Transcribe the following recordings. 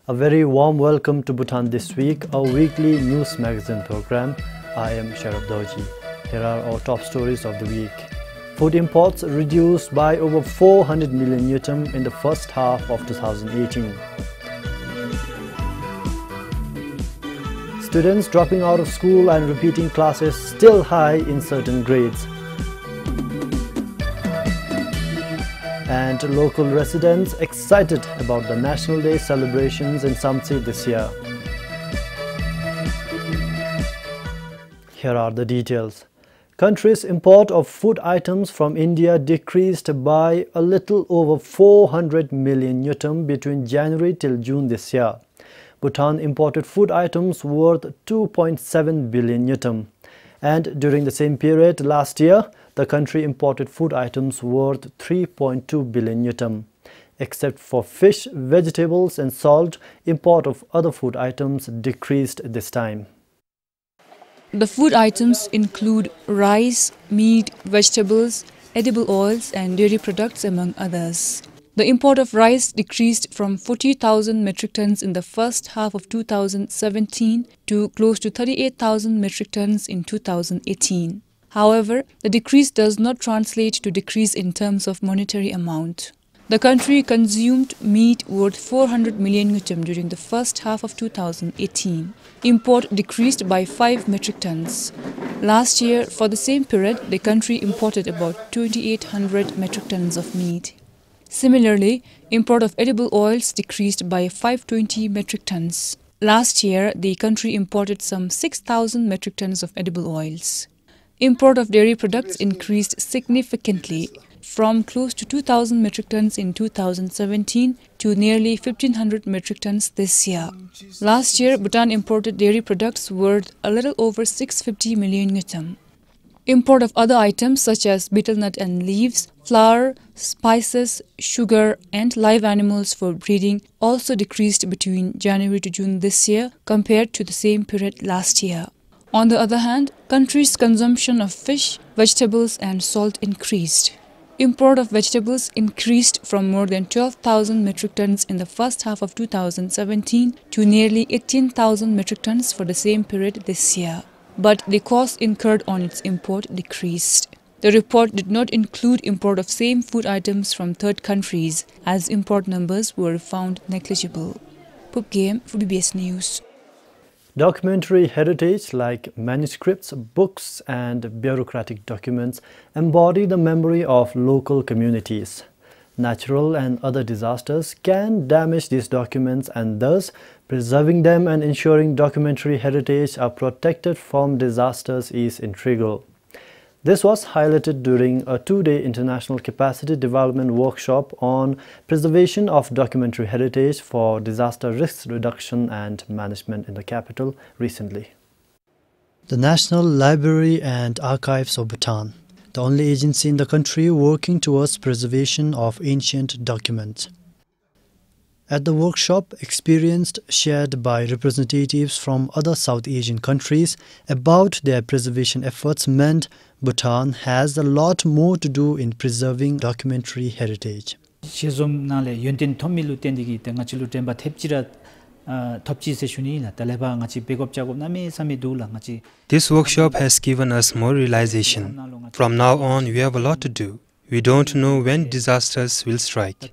A very warm welcome to Bhutan This Week, our weekly news magazine program. I am Sharaf Doji. Here are our top stories of the week. Food imports reduced by over 400 million yutam in the first half of 2018. Students dropping out of school and repeating classes still high in certain grades. And local residents excited about the National Day celebrations in Samtsi this year. Here are the details. Country's import of food items from India decreased by a little over 400 million yutam between January till June this year. Bhutan imported food items worth 2.7 billion yutam. And during the same period last year, the country imported food items worth 3.2 billion yutam. Except for fish, vegetables and salt, import of other food items decreased this time. The food items include rice, meat, vegetables, edible oils and dairy products among others. The import of rice decreased from 40,000 metric tons in the first half of 2017 to close to 38,000 metric tons in 2018. However, the decrease does not translate to decrease in terms of monetary amount. The country consumed meat worth 400 million yutam during the first half of 2018. Import decreased by 5 metric tons. Last year, for the same period, the country imported about 2,800 metric tons of meat. Similarly, import of edible oils decreased by 520 metric tons. Last year, the country imported some 6,000 metric tons of edible oils. Import of dairy products increased significantly from close to 2,000 metric tons in 2017 to nearly 1,500 metric tons this year. Last year, Bhutan imported dairy products worth a little over 650 million yutam. Import of other items such as betel nut and leaves, flour, spices, sugar and live animals for breeding also decreased between January to June this year compared to the same period last year. On the other hand, country's consumption of fish, vegetables and salt increased. Import of vegetables increased from more than 12,000 metric tons in the first half of 2017 to nearly 18,000 metric tons for the same period this year. But the cost incurred on its import decreased. The report did not include import of same food items from third countries, as import numbers were found negligible. Pup Game for BBS News. Documentary heritage like manuscripts, books and bureaucratic documents embody the memory of local communities. Natural and other disasters can damage these documents, and thus preserving them and ensuring documentary heritage are protected from disasters is integral. This was highlighted during a two-day international capacity development workshop on preservation of documentary heritage for disaster risk reduction and management in the capital recently. The National Library and Archives of Bhutan, the only agency in the country working towards preservation of ancient documents. At the workshop, experience shared by representatives from other South Asian countries about their preservation efforts meant Bhutan has a lot more to do in preserving documentary heritage. This workshop has given us more realization. From now on, we have a lot to do. We don't know when disasters will strike.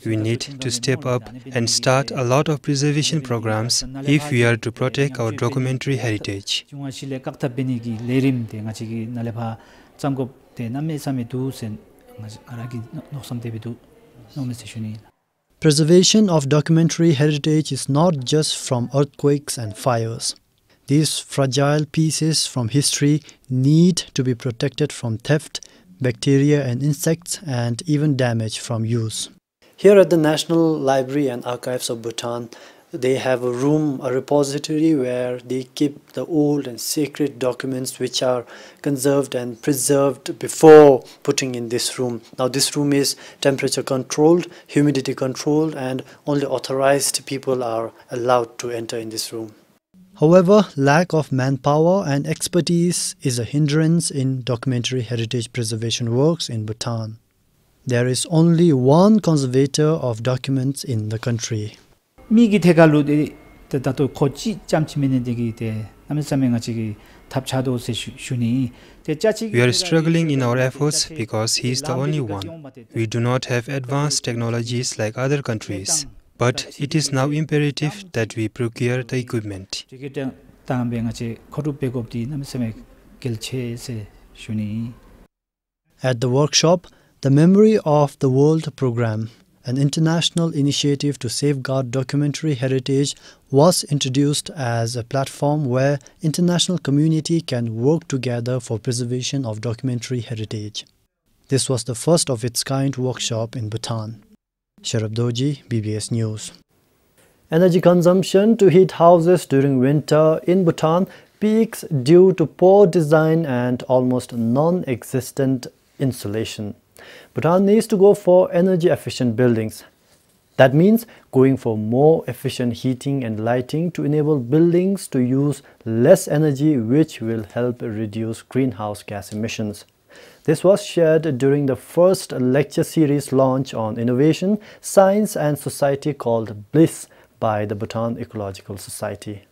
We need to step up and start a lot of preservation programs if we are to protect our documentary heritage. Preservation of documentary heritage is not just from earthquakes and fires. These fragile pieces from history need to be protected from theft, bacteria and insects, and even damage from use. Here at the National Library and Archives of Bhutan, they have a room, a repository where they keep the old and sacred documents which are conserved and preserved before putting in this room. Now this room is temperature controlled, humidity controlled, and only authorized people are allowed to enter in this room. However, lack of manpower and expertise is a hindrance in documentary heritage preservation works in Bhutan. There is only one conservator of documents in the country. 미기 대갈로 다도 고치 짬치면은 되기 돼 남사명아 지기 답차도 세슈니 We are struggling in our efforts because he is the only one. We do not have advanced technologies like other countries. But it is now imperative that we procure the equipment. At the workshop, the Memory of the World program, an international initiative to safeguard documentary heritage, was introduced as a platform where international community can work together for preservation of documentary heritage. This was the first of its kind workshop in Bhutan. Sharab Doji, BBS News. Energy consumption to heat houses during winter in Bhutan peaks due to poor design and almost non-existent insulation. Bhutan needs to go for energy-efficient buildings. That means going for more efficient heating and lighting to enable buildings to use less energy, which will help reduce greenhouse gas emissions. This was shared during the first lecture series launch on innovation, science and society called BLISS by the Bhutan Ecological Society.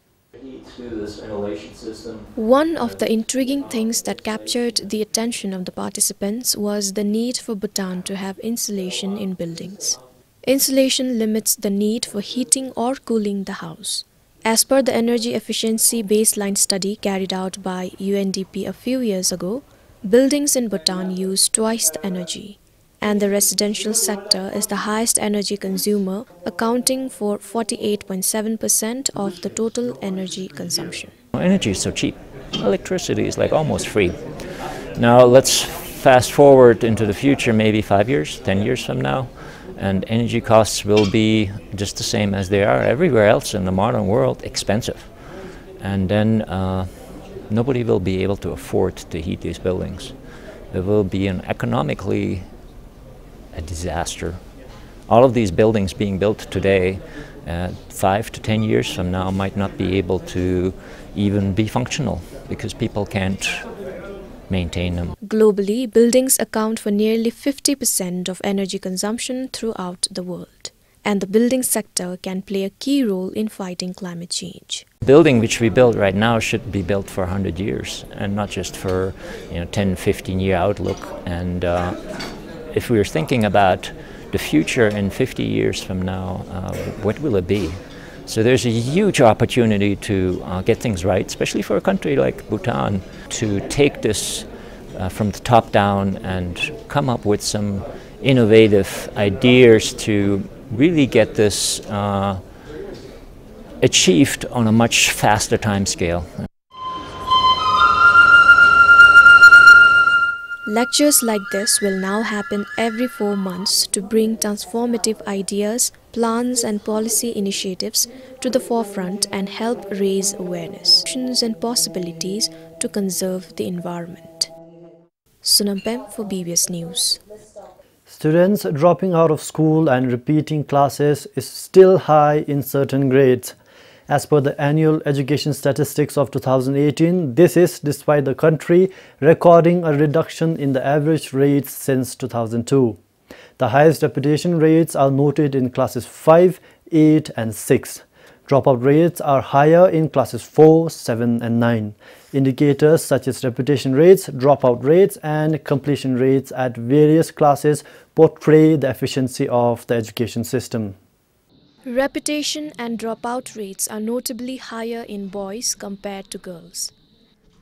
One of the intriguing things that captured the attention of the participants was the need for Bhutan to have insulation in buildings. Insulation limits the need for heating or cooling the house. As per the energy efficiency baseline study carried out by UNDP a few years ago, buildings in Bhutan use twice the energy, and the residential sector is the highest energy consumer, accounting for 48.7% of the total energy consumption. Energy is so cheap. Electricity is like almost free. Now let's fast forward into the future, maybe 5 years, 10 years from now, and energy costs will be just the same as they are everywhere else in the modern world, expensive. And then nobody will be able to afford to heat these buildings. It will be economically a disaster. All of these buildings being built today, 5 to 10 years from now, might not be able to even be functional because people can't maintain them. Globally, buildings account for nearly 50% of energy consumption throughout the world, and the building sector can play a key role in fighting climate change. The building which we build right now should be built for 100 years and not just for 10, 15-year outlook. And if we are thinking about the future in 50 years from now, what will it be? So there's a huge opportunity to get things right, especially for a country like Bhutan, to take this from the top down and come up with some innovative ideas to really get this achieved on a much faster time scale. Lectures like this will now happen every 4 months to bring transformative ideas, plans and policy initiatives to the forefront and help raise awareness, options and possibilities to conserve the environment. Sunampem for BBS News. Students dropping out of school and repeating classes is still high in certain grades. As per the annual education statistics of 2018, this is despite the country recording a reduction in the average rates since 2002. The highest repetition rates are noted in classes 5, 8 and 6. Dropout rates are higher in classes 4, 7 and 9. Indicators such as repetition rates, dropout rates and completion rates at various classes portray the efficiency of the education system. Repetition and dropout rates are notably higher in boys compared to girls.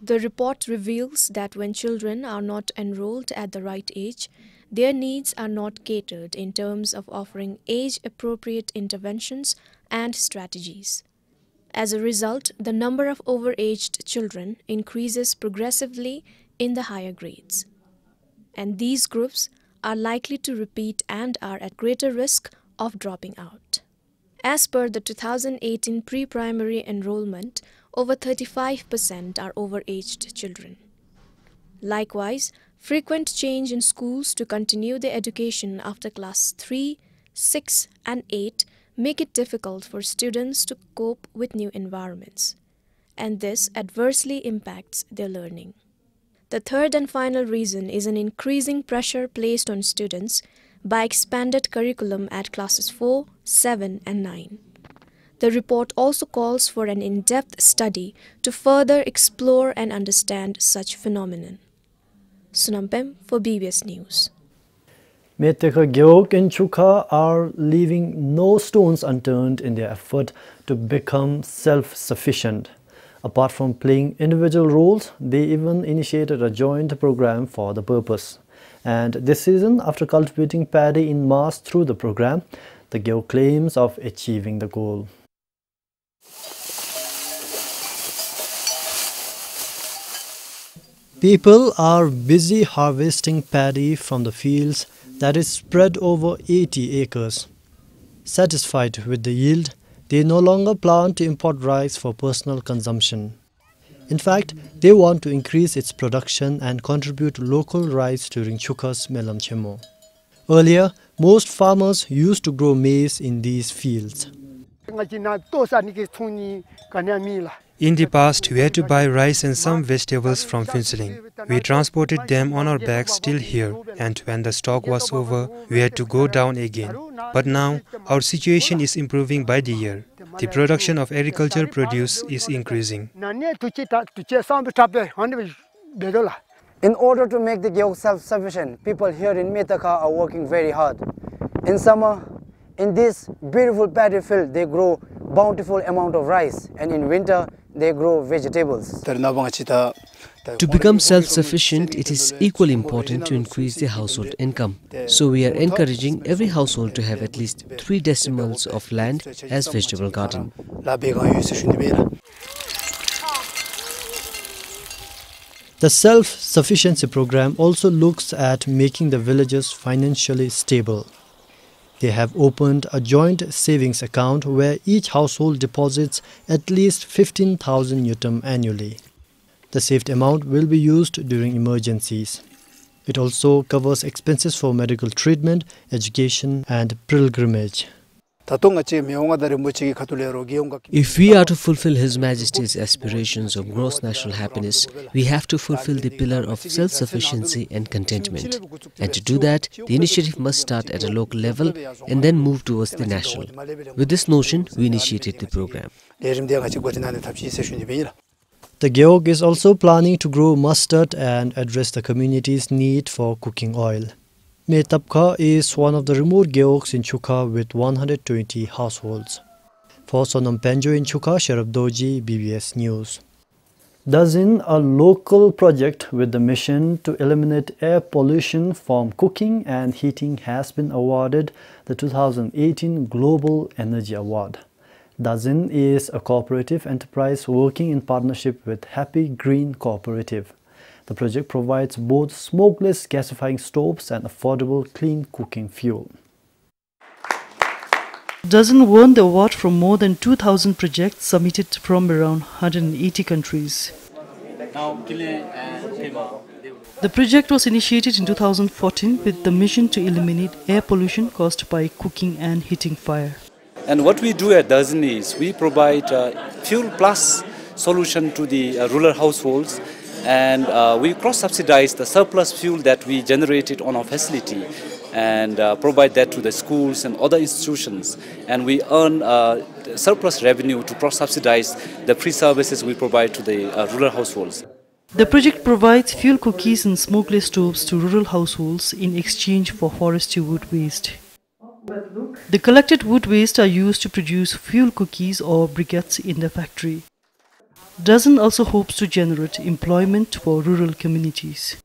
The report reveals that when children are not enrolled at the right age, their needs are not catered in terms of offering age-appropriate interventions and strategies. As a result, the number of overaged children increases progressively in the higher grades. And these groups are likely to repeat and are at greater risk of dropping out. As per the 2018 pre-primary enrollment, over 35% are overaged children. Likewise, frequent change in schools to continue their education after class 3, 6 and 8 make it difficult for students to cope with new environments, and this adversely impacts their learning. The third and final reason is an increasing pressure placed on students by expanded curriculum at classes 4, 7 and 9. The report also calls for an in-depth study to further explore and understand such phenomenon. Sunampem for BBS News. Meteka Geok and Chukha are leaving no stones unturned in their effort to become self-sufficient. Apart from playing individual roles, they even initiated a joint program for the purpose. And this season, after cultivating paddy in mass through the program, the Geok claims of achieving the goal. People are busy harvesting paddy from the fields that is spread over 80 acres. Satisfied with the yield, they no longer plan to import rice for personal consumption. In fact, they want to increase its production and contribute local rice during Chukha's Melam Chemo. Earlier, most farmers used to grow maize in these fields. In the past, we had to buy rice and some vegetables from Finseling. We transported them on our backs till here, and when the stock was over, we had to go down again. But now, our situation is improving by the year. The production of agricultural produce is increasing. In order to make the Geok self-sufficient, people here in Metaka are working very hard. In summer, in this beautiful paddy field, they grow bountiful amount of rice, and in winter, they grow vegetables. To become self-sufficient, it is equally important to increase the household income. So we are encouraging every household to have at least 3 decimals of land as vegetable garden. The self-sufficiency program also looks at making the villagers financially stable. They have opened a joint savings account where each household deposits at least 15,000 yutam annually. The saved amount will be used during emergencies. It also covers expenses for medical treatment, education and pilgrimage. If we are to fulfill His Majesty's aspirations of gross national happiness, we have to fulfill the pillar of self-sufficiency and contentment. And to do that, the initiative must start at a local level and then move towards the national. With this notion, we initiated the program. The Geok is also planning to grow mustard and address the community's need for cooking oil. Metapka is one of the remote Geoks in Chukha with 120 households. For Sonam Penjo in Chukha, Sharaf Doji, BBS News. Dazin, a local project with the mission to eliminate air pollution from cooking and heating, has been awarded the 2018 Global Energy Award. Dazin is a cooperative enterprise working in partnership with Happy Green Cooperative. The project provides both smokeless gasifying stoves and affordable clean cooking fuel. Dazin won the award from more than 2,000 projects submitted from around 180 countries. The project was initiated in 2014 with the mission to eliminate air pollution caused by cooking and heating fire. And what we do at Dazin is we provide fuel plus solution to the rural households, and we cross-subsidize the surplus fuel that we generated on our facility and provide that to the schools and other institutions. And we earn surplus revenue to cross-subsidize the free services we provide to the rural households. The project provides fuel cookies and smokeless stoves to rural households in exchange for forestry wood waste. The collected wood waste are used to produce fuel cookies or briquettes in the factory. Dazin also hopes to generate employment for rural communities.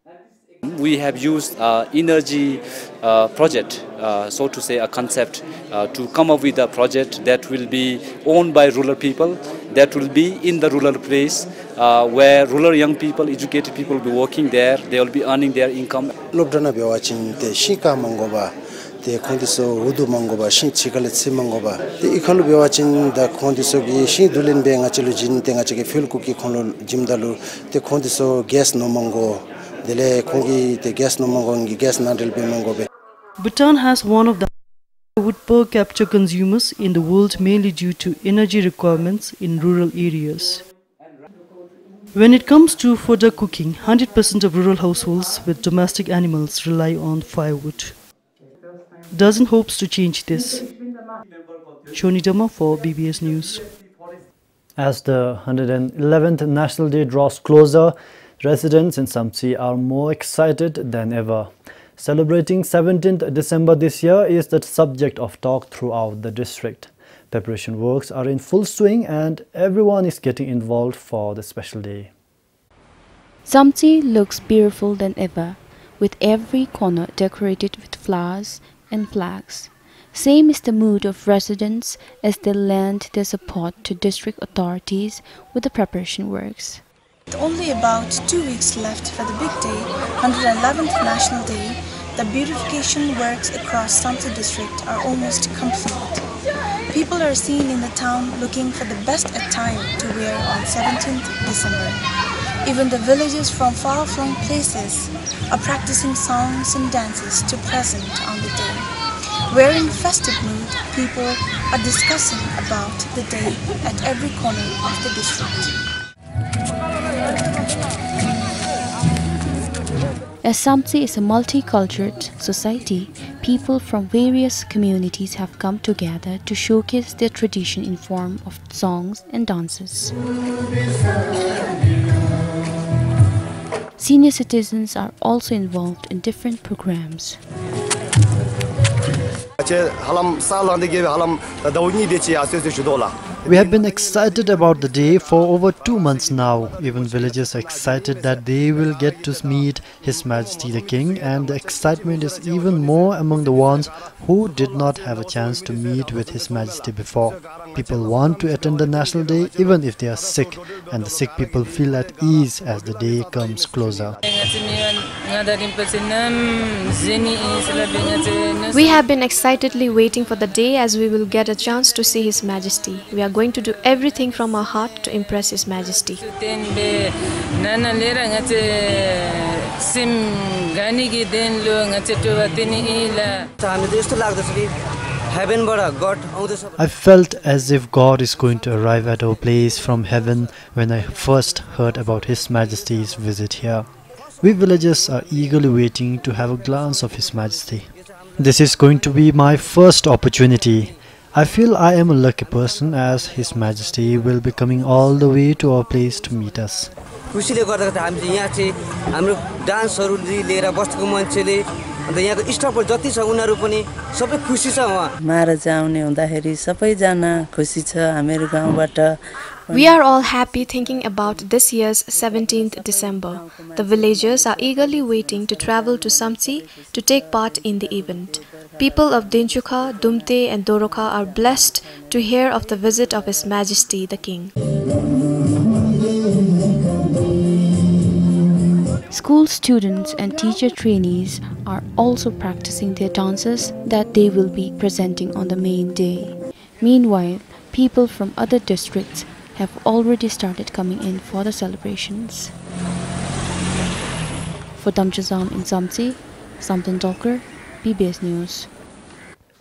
We have used energy project, so to say a concept, to come up with a project that will be owned by rural people, that will be in the rural place, where rural young people, educated people will be working there, they will be earning their income. The condiso udu mangoba shin chikalet simangoba the ikalu bewachin the condiso gi shin dulen be ngachilu jin tenga chike fuel cookie khonlo jimdalu the condiso gas no mango dele kongi the gas no mango ngi gas nadel be mangobe. Bhutan has one of the wood per capita consumers in the world, mainly due to energy requirements in rural areas. When it comes to fodder cooking, 100% of rural households with domestic animals rely on firewood. Dazin hopes to change this. Shoni Dhamma for BBS News. As the 111th National Day draws closer, residents in Samtsi are more excited than ever. Celebrating 17th December this year is the subject of talk throughout the district. Preparation works are in full swing and everyone is getting involved for the special day. Samtsi looks beautiful than ever, with every corner decorated with flowers and flags. Same is the mood of residents as they lend their support to district authorities with the preparation works. With only about 2 weeks left for the big day, 111th National Day, the beautification works across Samtsi district are almost complete. People are seen in the town looking for the best attire to wear on 17th December. Even the villagers from far-flung places are practicing songs and dances to present on the day. Wearing festive mood, people are discussing about the day at every corner of the district. As Samtsi is a multicultural society, people from various communities have come together to showcase their tradition in form of songs and dances. Senior citizens are also involved in different programs. We have been excited about the day for over 2 months now. Even villagers are excited that they will get to meet His Majesty the King, and the excitement is even more among the ones who did not have a chance to meet with His Majesty before. People want to attend the National Day even if they are sick, and the sick people feel at ease as the day comes closer. We have been excitedly waiting for the day as we will get a chance to see His Majesty. We are going to do everything from our heart to impress His Majesty. I felt as if God is going to arrive at our place from heaven when I first heard about His Majesty's visit here. We villagers are eagerly waiting to have a glance of His Majesty. This is going to be my first opportunity. I feel I am a lucky person as His Majesty will be coming all the way to our place to meet us. We are all happy thinking about this year's 17th December. The villagers are eagerly waiting to travel to Samtsi to take part in the event. People of Dinchukha, Dumte and Doroka are blessed to hear of the visit of His Majesty the King. School students and teacher trainees are also practicing their dances that they will be presenting on the main day. Meanwhile, people from other districts have already started coming in for the celebrations. For Damchazam in Samtsi, Samtin Dolkar, BBS News.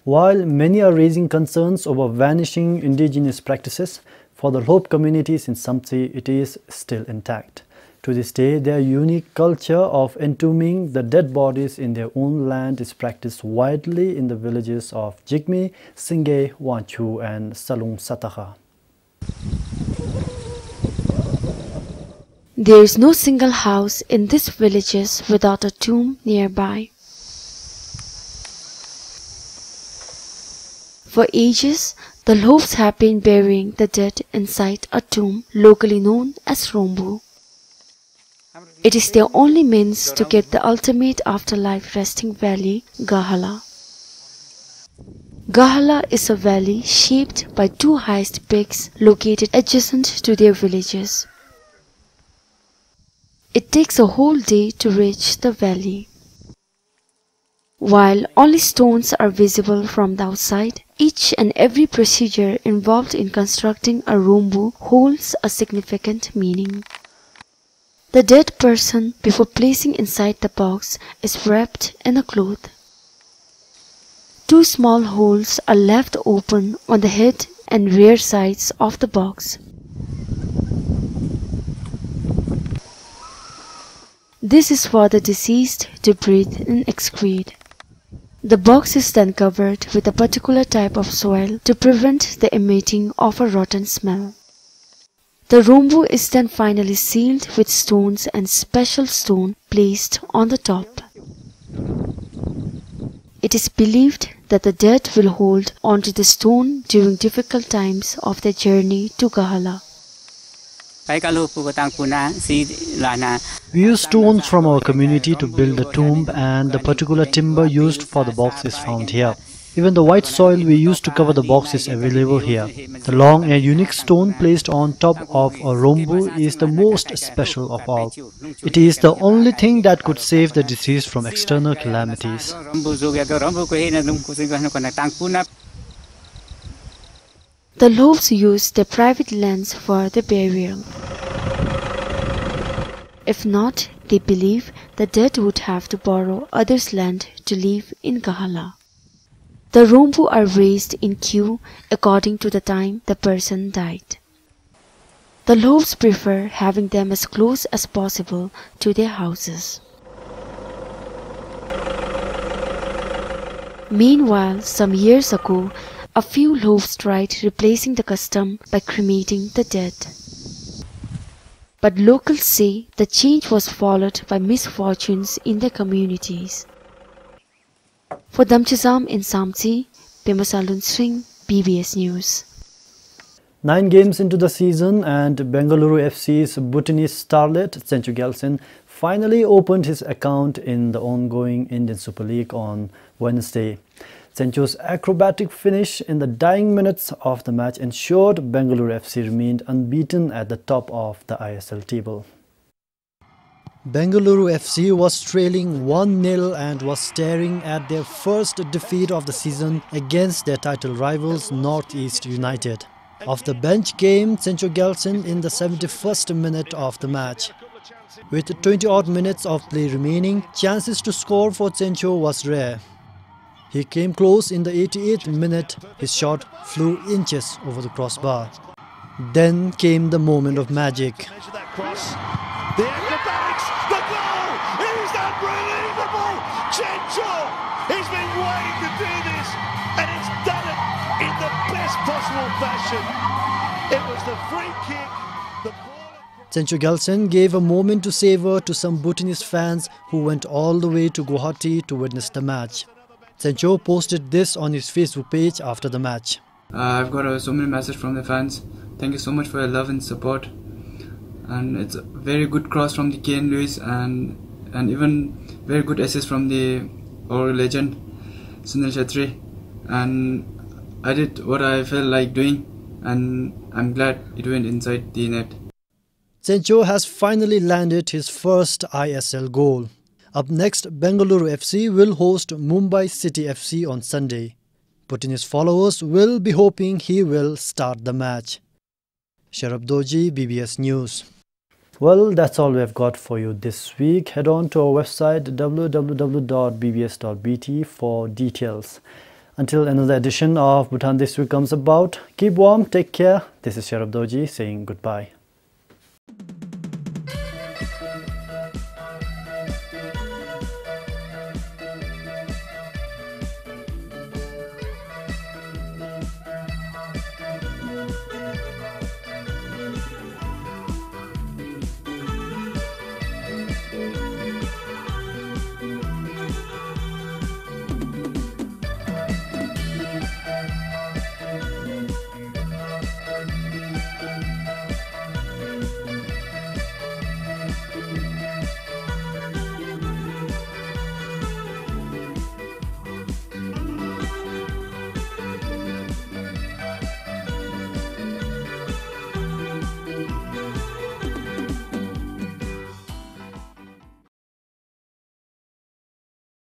While many are raising concerns over vanishing indigenous practices, for the Lhope communities in Samtsi it is still intact. To this day, their unique culture of entombing the dead bodies in their own land is practiced widely in the villages of Jigme, Singay, Wanchu and Salung Sataha. There is no single house in these villages without a tomb nearby. For ages, the Lhopes have been burying the dead inside a tomb locally known as Rombu. It is their only means to get the ultimate afterlife resting valley, Gahala. Gahala is a valley shaped by two highest peaks located adjacent to their villages. It takes a whole day to reach the valley. While only stones are visible from the outside, each and every procedure involved in constructing a rombu holds a significant meaning. The dead person, before placing inside the box, is wrapped in a cloth. Two small holes are left open on the head and rear sides of the box. This is for the deceased to breathe and excrete. The box is then covered with a particular type of soil to prevent the emitting of a rotten smell. The rombu is then finally sealed with stones and special stone placed on the top. It is believed that the dead will hold onto the stone during difficult times of their journey to Gahala. We use stones from our community to build the tomb, and the particular timber used for the box is found here. Even the white soil we use to cover the box is available here. The long and unique stone placed on top of a rombu is the most special of all. It is the only thing that could save the deceased from external calamities. The Lobes use their private lands for their burial. If not, they believe the dead would have to borrow others' land to live in Gahala. The rombu are raised in queue according to the time the person died. The Lobes prefer having them as close as possible to their houses. Meanwhile, some years ago, a few Lobes tried replacing the custom by cremating the dead. But locals say the change was followed by misfortunes in their communities. For Damchizam in Samtsi, Pemasalun Singh, BBS News. 9 games into the season, and Bengaluru FC's Bhutanese starlet Senchu Gelson finally opened his account in the ongoing Indian Super League on Wednesday. Senchu's acrobatic finish in the dying minutes of the match ensured Bengaluru FC remained unbeaten at the top of the ISL table. Bengaluru FC was trailing 1-0 and was staring at their first defeat of the season against their title rivals Northeast United. Off the bench came Senchu Gelson in the 71st minute of the match. With 20-odd minutes of play remaining, chances to score for Senchu was rare. He came close in the 88th minute. His shot flew inches over the crossbar. Then came the moment of magic. The acrobatics, the goal! It is unbelievable! Chencho! He's been waiting to do this, and he's done it in the best possible fashion. It was the free kick. Senchu Gelson gave a moment to savor to some Bhutanese fans who went all the way to Guwahati to witness the match. Senchu posted this on his Facebook page after the match. I've got so many messages from the fans. Thank you so much for your love and support. And it's a very good cross from the Kane Lewis, and even very good assist from our legend Sunil Chhetri. And I did what I felt like doing, and I'm glad it went inside the net. Senchu has finally landed his first ISL goal. Up next, Bengaluru FC will host Mumbai City FC on Sunday. Bhutanese followers will be hoping he will start the match. Sharab Doji, BBS News. Well, that's all we have got for you this week. Head on to our website www.bbs.bt for details. Until another edition of Bhutan This Week comes about, keep warm, take care. This is Sharab Doji saying goodbye.